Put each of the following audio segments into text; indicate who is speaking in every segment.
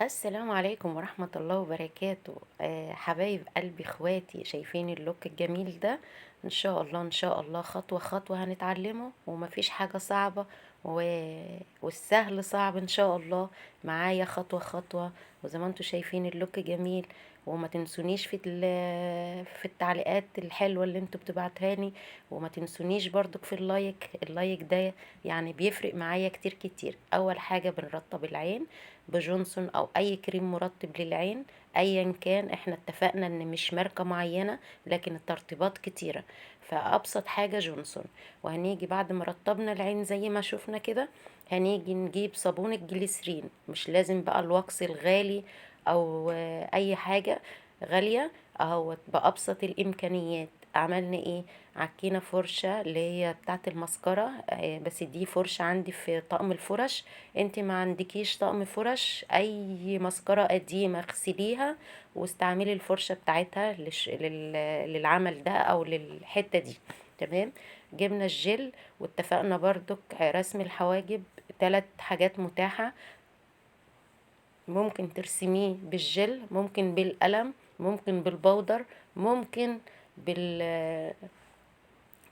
Speaker 1: السلام عليكم ورحمة الله وبركاته. حبايب قلبي اخواتي، شايفين اللوك الجميل ده؟ ان شاء الله ان شاء الله خطوة خطوة هنتعلمه، ومفيش حاجة صعبة و... والسهل صعب ان شاء الله. معايا خطوة خطوة. وزي ما انتوا شايفين اللوك جميل. وما تنسونيش في التعليقات الحلوة اللي انتوا بتبعتهاني. وما تنسونيش برضك في اللايك ده يعني بيفرق معايا كتير كتير. اول حاجة بنرطب العين بجونسون او اي كريم مرطب للعين. ايا كان احنا اتفقنا ان مش ماركة معينة، لكن الترطيبات كتيرة. فابسط حاجة جونسون. وهنيجي بعد ما رطبنا العين زي ما شفنا كده، هنيجي نجيب صابون الجليسرين. مش لازم بقى الوكس الغالي او اي حاجة غالية. اهو بأبسط الامكانيات عملنا ايه؟ عكينا فرشة اللي هي بتاعة المسكرة، بس دي فرشة عندي في طقم الفرش. انت ما عندكيش طقم فرش، اي مسكرة قديمة اغسليها واستعملي الفرشة بتاعتها للعمل ده او للحتة دي. تمام. جبنا الجل. واتفقنا برضك رسم الحواجب 3 حاجات متاحة. ممكن ترسميه بالجل، ممكن بالقلم، ممكن بالبودر، ممكن بال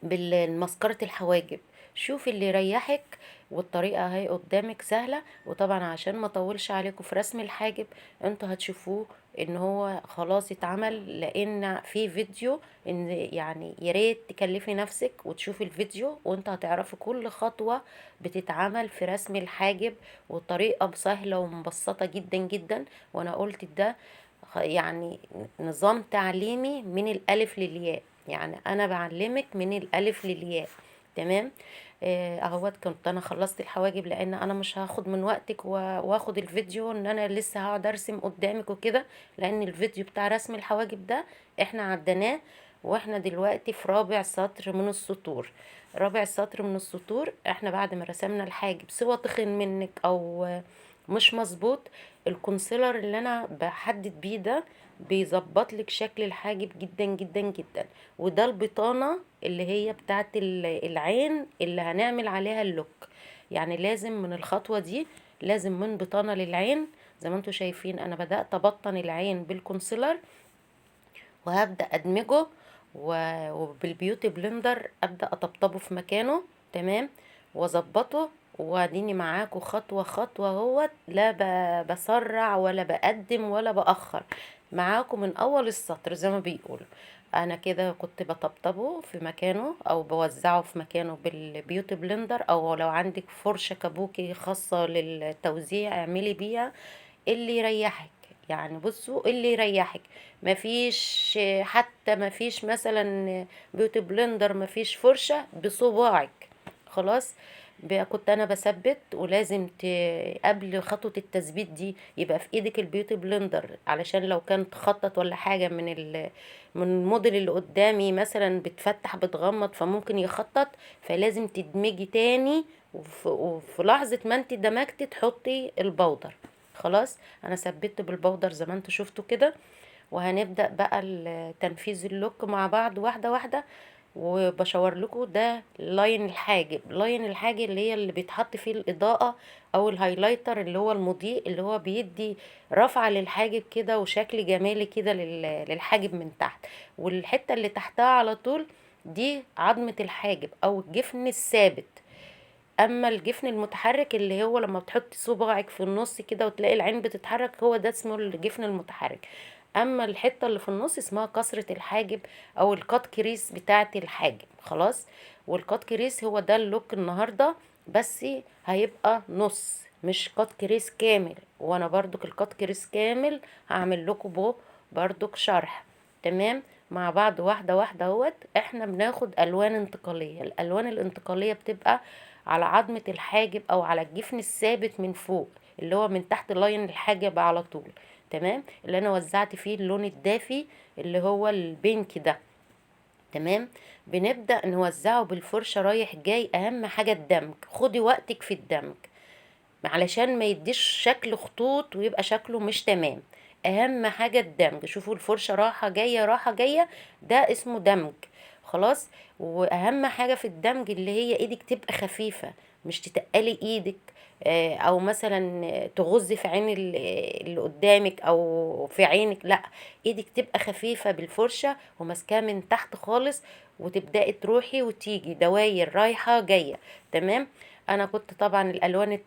Speaker 1: بالمسكرة الحواجب. شوفي اللي يريحك. والطريقة اهي قدامك سهلة. وطبعا عشان ما اطولش عليكم في رسم الحاجب، انتوا هتشوفوه ان هو خلاص اتعمل، لان في فيديو. ان يعني ياريت تكلفي نفسك وتشوفي الفيديو، وانت هتعرفي كل خطوة بتتعمل في رسم الحاجب. وطريقة سهلة ومبسطة جدا جدا. وانا قلت ده يعني نظام تعليمي من الألف للياء. يعني أنا بعلمك من الألف للياء. تمام. اهوت كنت انا خلصت الحواجب، لان انا مش هاخد من وقتك واخد الفيديو ان انا لسه هقعد ارسم قدامك وكده. لان الفيديو بتاع رسم الحواجب ده احنا عدناه. واحنا دلوقتي في رابع سطر من السطور. رابع سطر من السطور. احنا بعد ما رسمنا الحاجب سوى تخن منك او مش مظبوط، الكونسيلر اللي انا بحدد بيه ده بيظبط لك شكل الحاجب جدا جدا جدا. وده البطانة اللي هي بتاعت العين اللي هنعمل عليها اللوك. يعني لازم من الخطوة دي، لازم من بطانة للعين. زي ما انتوا شايفين انا بدأت ابطن العين بالكونسيلر، وهبدأ ادمجه وبالبيوتي بلندر ابدأ اطبطبه في مكانه. تمام. واظبطه. واديني معاكم خطوة خطوة اهوت، لا بسرع ولا بقدم ولا بأخر. معاكم من اول السطر زي ما بيقولوا. انا كده كنت بطبطبه في مكانه او بوزعه في مكانه بالبيوتي بلندر، او لو عندك فرشة كابوكي خاصة للتوزيع اعملي بيها اللي يريحك. يعني بصوا اللي يريحك. مفيش حتى مفيش مثلا بيوتي بلندر، مفيش فرشة بصباعك. خلاص. كنت انا بثبت، ولازم قبل خطوة التثبيت دي يبقى في ايدك البيوتي بلندر، علشان لو كان تخطط ولا حاجة من الموديل اللي قدامي مثلا بتفتح بتغمض فممكن يخطط. فلازم تدمجي تاني. وفي لحظة ما انت دمجتي تحطي البودر. خلاص. انا ثبت بالبودر زي ما انتوا شفتوا كده. وهنبدأ بقى تنفيذ اللوك مع بعض واحدة واحدة. وبشاور لكم ده لاين الحاجب. لاين الحاجب اللي هي اللي بيتحط فيه الإضاءة، او الهايلايتر اللي هو المضيء اللي هو بيدي رفعة للحاجب كده وشكل جمالي كده للحاجب من تحت. والحتة اللي تحتها على طول دي عظمة الحاجب او الجفن الثابت. اما الجفن المتحرك اللي هو لما بتحطي صباعك في النص كده وتلاقي العين بتتحرك، هو ده اسمه الجفن المتحرك. اما الحته اللي في النص اسمها كسرة الحاجب، او الكات كريس بتاعه الحاجب. خلاص. والكات كريس هو ده اللوك النهارده. بس هيبقى نص، مش كات كريس كامل. وانا برضك الكات كريس كامل هعمل لكم برضك شرح. تمام. مع بعض واحده واحده اهوت. احنا بناخد الوان انتقاليه. الالوان الانتقاليه بتبقى على عظمة الحاجب او على الجفن الثابت من فوق، اللي هو من تحت لاين الحاجب على طول. تمام. اللي انا وزعت فيه اللون الدافي اللي هو البينك ده. تمام. بنبدأ نوزعه بالفرشة رايح جاي. اهم حاجة الدمج، خدي وقتك في الدمج علشان ما يديش شكل خطوط ويبقى شكله مش تمام. اهم حاجة الدمج. شوفوا الفرشة راحة جاية راحة جاية، ده اسمه دمج. خلاص. واهم حاجة في الدمج اللي هي ايدك تبقى خفيفة، مش تتقلي ايدك. او مثلا تغزي في عين اللي قدامك او في عينك، لا، ايدك تبقى خفيفة بالفرشة وماسكاها من تحت خالص، وتبدأي تروحي وتيجي دواير رايحة جاية. تمام. انا كنت طبعا الالوان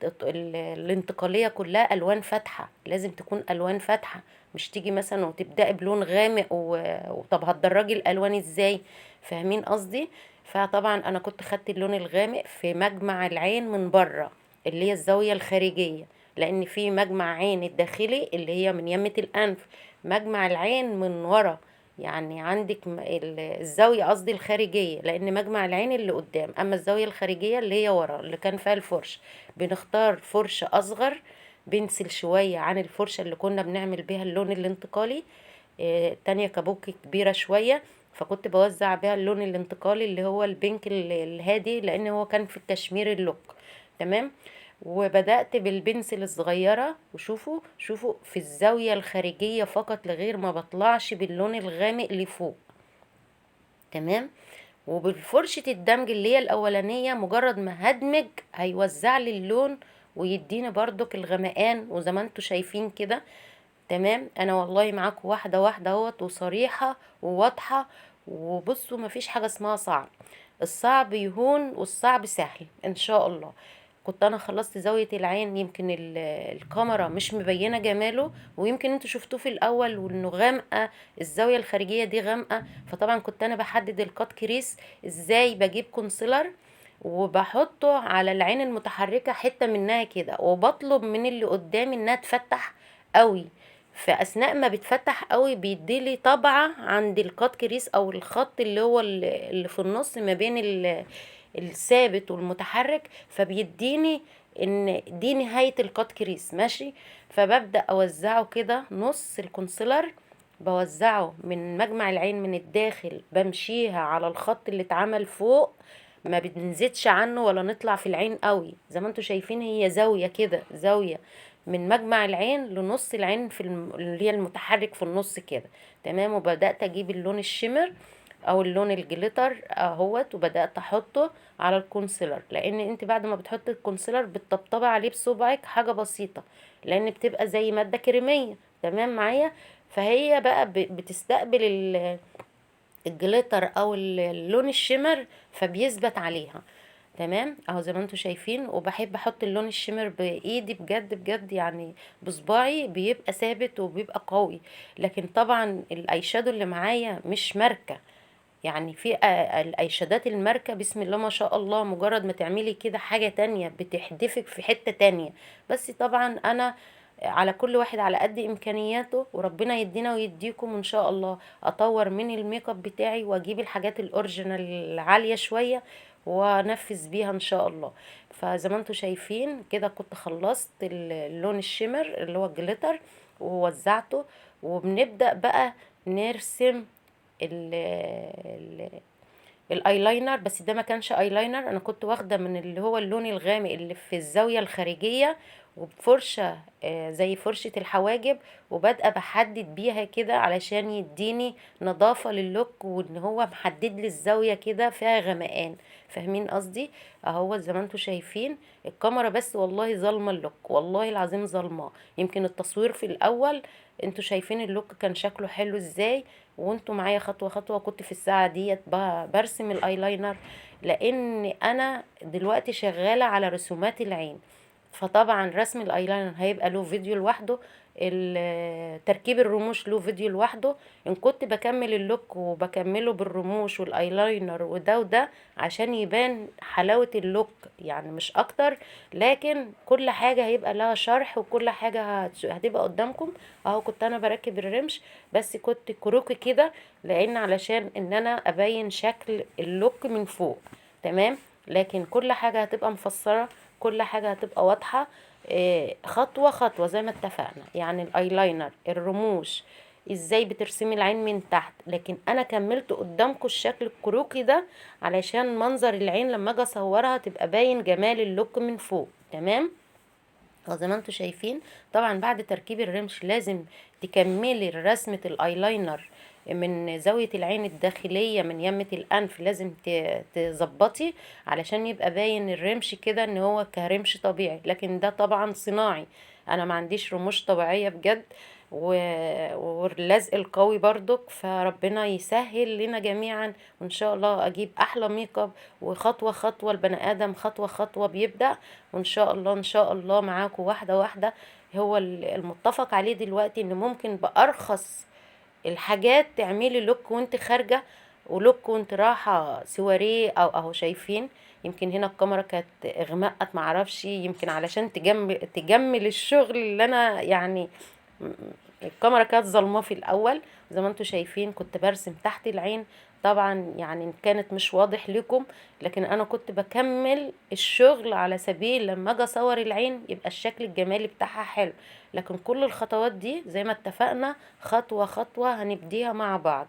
Speaker 1: الانتقالية كلها الوان فاتحة، لازم تكون الوان فاتحة، مش تيجي مثلا وتبدأي بلون غامق وطب هتدرجي الالوان ازاي؟ فاهمين قصدي؟ فطبعا انا كنت خدت اللون الغامق في مجمع العين من بره، اللي هي الزاوية الخارجية، لان في مجمع عين الداخلي اللي هي من يمة الانف، مجمع العين من ورا، يعني عندك الزاوية قصدي الخارجية، لان مجمع العين اللي قدام، اما الزاوية الخارجية اللي هي ورا اللي كان فيها الفرش. بنختار فرشة اصغر، بنسل شوية عن الفرشة اللي كنا بنعمل بيها اللون الانتقالي، تانية كابوكي كبيرة شوية، فكنت بوزع بيها اللون الانتقالي اللي هو البينك الهادي، لان هو كان في الكشمير اللوك. تمام. وبدأت بالبنسل الصغيرة، وشوفوا شوفوا في الزاوية الخارجية فقط، لغير ما بطلعش باللون الغامق لفوق. تمام. وبالفرشة الدمج اللي هي الأولانية، مجرد ما هدمج هيوزع لي اللون ويديني برضك الغمقان، وزي ما انتوا شايفين كده. تمام. انا والله معاكم واحدة واحدة اهوت، وصريحة وواضحة. وبصوا مفيش حاجة اسمها صعب، الصعب يهون والصعب سهل ان شاء الله. كنت انا خلصت زاوية العين، يمكن الكاميرا مش مبينة جماله، ويمكن انتوا شفتوه في الاول وانه غامقة، الزاوية الخارجية دي غامقة. فطبعا كنت انا بحدد الكات كريس ازاي، بجيب كونسيلر وبحطه على العين المتحركة حتة منها كده، وبطلب من اللي قدامي انها تفتح قوي. فاثناء ما بتفتح قوي بيديلي طبعة عند الكات كريس او الخط اللي هو اللي في النص ما بين الثابت والمتحرك، فبيديني ان دي نهاية الكات كريس. ماشي. فببدأ اوزعه كده نص الكونسيلر، بوزعه من مجمع العين من الداخل، بمشيها على الخط اللي اتعمل فوق، ما بنزيدش عنه ولا نطلع في العين قوي. زي ما انتوا شايفين هي زاوية كده، زاوية من مجمع العين لنص العين في اللي هي المتحرك في النص كده. تمام. وبدأت اجيب اللون الشمر او اللون الجليتر اهوت، وبدأت احطه على الكونسيلر، لان انت بعد ما بتحطي الكونسيلر بتطبطبي عليه بصبعك حاجة بسيطة، لان بتبقى زي مادة كريمية. تمام معايا؟ فهي بقى بتستقبل الجليتر او اللون الشمر، فبيثبت عليها. تمام اهو زي ما انتوا شايفين. وبحب احط اللون الشمر بايدي بجد بجد، يعني بصباعي بيبقى ثابت وبيبقى قوي. لكن طبعا الاي شادو اللي معايا مش ماركة، يعني في الايشادات الماركة بسم الله ما شاء الله، مجرد ما تعملي كده حاجة تانية بتحدفك في حتة تانية. بس طبعا انا على كل واحد على قد امكانياته، وربنا يدينا ويديكم ان شاء الله، اطور من الميك اب بتاعي واجيب الحاجات الاوريجينال العالية شوية وانفذ بيها ان شاء الله. فزي ما انتوا شايفين كده كنت خلصت اللون الشمر اللي هو الجليتر ووزعته، وبنبدأ بقى نرسم ال الايلاينر. بس ده ما كانش ايلاينر، انا كنت واخده من اللي هو اللون الغامق اللي في الزاويه الخارجيه، وبفرشه زي فرشه الحواجب، وبادئه بحدد بيها كده علشان يديني نظافه للوك، وان هو محدد لي الزاويه كده فيها غمقان. فاهمين قصدي؟ اهو زي ما انتوا شايفين الكاميرا بس والله ظالمه اللوك، والله العظيم ظالمه. يمكن التصوير في الاول انتوا شايفين اللوك كان شكله حلو ازاي، وانتوا معايا خطوة خطوة. كنت في الساعة ديت برسم الايلاينر، لان انا دلوقتي شغالة على رسومات العين. فطبعا رسم الايلاينر هيبقى له فيديو لوحده، تركيب الرموش له فيديو لوحده. ان كنت بكمل اللوك وبكمله بالرموش والايلاينر وده وده عشان يبان حلاوة اللوك، يعني مش اكتر. لكن كل حاجة هيبقى لها شرح، وكل حاجة هتبقى قدامكم. اهو كنت انا بركب الرمش، بس كنت كروكي كده، لان علشان ان انا ابين شكل اللوك من فوق. تمام. لكن كل حاجة هتبقى مفسرة، كل حاجة هتبقى واضحة، خطوة خطوة زي ما اتفقنا. يعني الايلاينر، الرموش، ازاي بترسمي العين من تحت، لكن انا كملت قدامكم الشكل الكروكي ده علشان منظر العين لما اجي اصورها تبقى باين جمال اللوك من فوق. تمام. زي ما انتوا شايفين طبعا بعد تركيب الرمش لازم تكملي رسمة الايلاينر من زاوية العين الداخلية من يمة الأنف لازم تظبطي علشان يبقى باين الرمش كده ان هو كرمش طبيعي، لكن ده طبعا صناعي. انا ما عنديش رموش طبيعية بجد، واللزق القوي برضك، فربنا يسهل لنا جميعا، وان شاء الله اجيب احلى ميك اب. وخطوة خطوة البني ادم خطوة خطوة بيبدأ، وان شاء الله ان شاء الله معاكم واحدة واحدة. هو المتفق عليه دلوقتي ان ممكن بأرخص الحاجات تعملي لوك وانت خارجة، ولوك وانت رايحة سواريه، او اهو شايفين. يمكن هنا الكاميرا كانت اغمقت، معرفش، يمكن علشان تجمل الشغل اللي انا يعني الكاميرا كانت ظلمه في الاول. زي ما انتوا شايفين كنت برسم تحت العين، طبعا يعني كانت مش واضح لكم، لكن انا كنت بكمل الشغل على سبيل لما اجي اصور العين يبقى الشكل الجمالي بتاعها حلو. لكن كل الخطوات دي زي ما اتفقنا خطوة خطوة هنبديها مع بعض.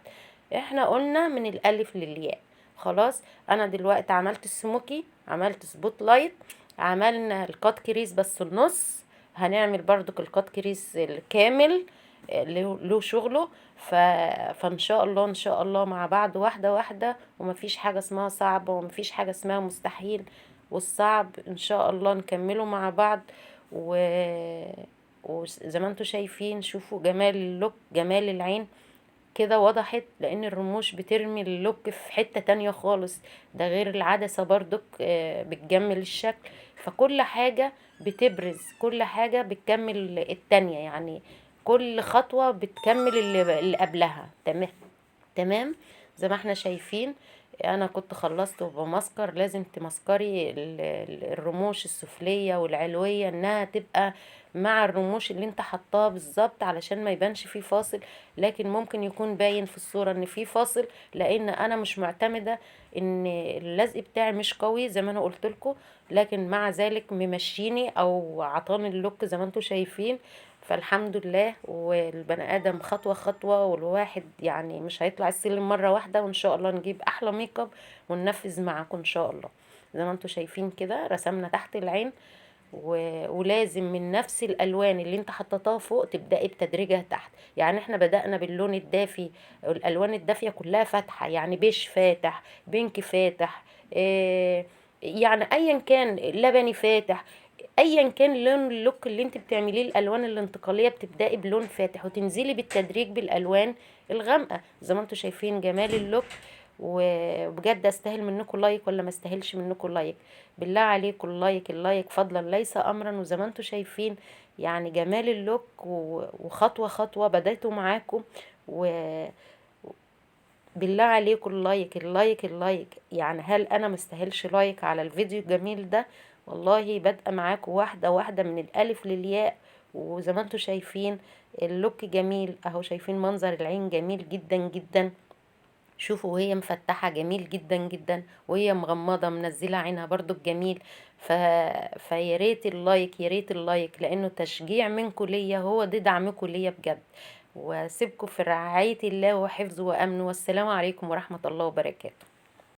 Speaker 1: احنا قلنا من الالف للياء. خلاص، انا دلوقتي عملت السموكي، عملت سبوت لايت، عملنا الكات كريس بس النص، هنعمل برضو الكات كريس الكامل له شغله. فان شاء الله ان شاء الله مع بعض واحده واحده، ومفيش حاجه اسمها صعبه ومفيش حاجه اسمها مستحيل. والصعب ان شاء الله نكمله مع بعض. و... وزي ما انتوا شايفين، شوفوا جمال اللوك، جمال العين كده وضحت، لان الرموش بترمي اللوك في حتة تانية خالص. ده غير العدسة برضك بتجمل الشكل. فكل حاجة بتبرز، كل حاجة بتكمل التانية يعني، كل خطوة بتكمل اللي قبلها. تمام تمام. زي ما احنا شايفين، انا كنت خلصت وبمسكر. لازم تمسكري الرموش السفلية والعلوية انها تبقى مع الرموش اللي انت حطاها بالظبط، علشان ما يبانش فيه فاصل. لكن ممكن يكون باين في الصورة ان فيه فاصل، لان انا مش معتمدة، ان اللزق بتاعي مش قوي زي ما انا قلت لكم، لكن مع ذلك ممشيني او عطاني اللوك زي ما انتم شايفين. فالحمد لله، والبني ادم خطوه خطوه، والواحد يعني مش هيطلع السلم مره واحده، وان شاء الله نجيب احلى ميك اب وننفذ معاكم ان شاء الله. زي ما انتم شايفين كده رسمنا تحت العين، ولازم من نفس الالوان اللي انت حطيتها فوق تبداي بتدريجها تحت. يعني احنا بدأنا باللون الدافي، الالوان الدافيه كلها فاتحه، يعني بيش فاتح، بينك فاتح، اه، يعني ايا كان لبني فاتح، ايا كان لون اللوك اللي انت بتعمليه، الالوان الانتقاليه بتبداي بلون فاتح وتنزلي بالتدريج بالالوان الغامقه. زي ما انتم شايفين جمال اللوك. وبجد استاهل منكم لايك ولا ما استاهلش منكم لايك؟ بالله عليكم اللايك، اللايك فضلا ليس امرا. وزي ما انتم شايفين يعني جمال اللوك، وخطوه خطوه بدايته معاكم. وبالله عليكم اللايك اللايك اللايك، يعني هل انا مستاهلش لايك على الفيديو الجميل ده؟ والله بادئه معاكم واحده واحده من الالف للياء. وزي ما انتم شايفين اللوك جميل اهو، شايفين منظر العين جميل جدا جدا. شوفوا وهي مفتحة جميل جدا جدا، وهي مغمضة منزلة عينها برضو جميل. ف... فياريت اللايك، ياريت اللايك، لانه تشجيع منكم ليا، هو ده دعمكم ليا بجد. واسيبكم في رعاية الله وحفظه وامنه، والسلام عليكم ورحمة الله وبركاته.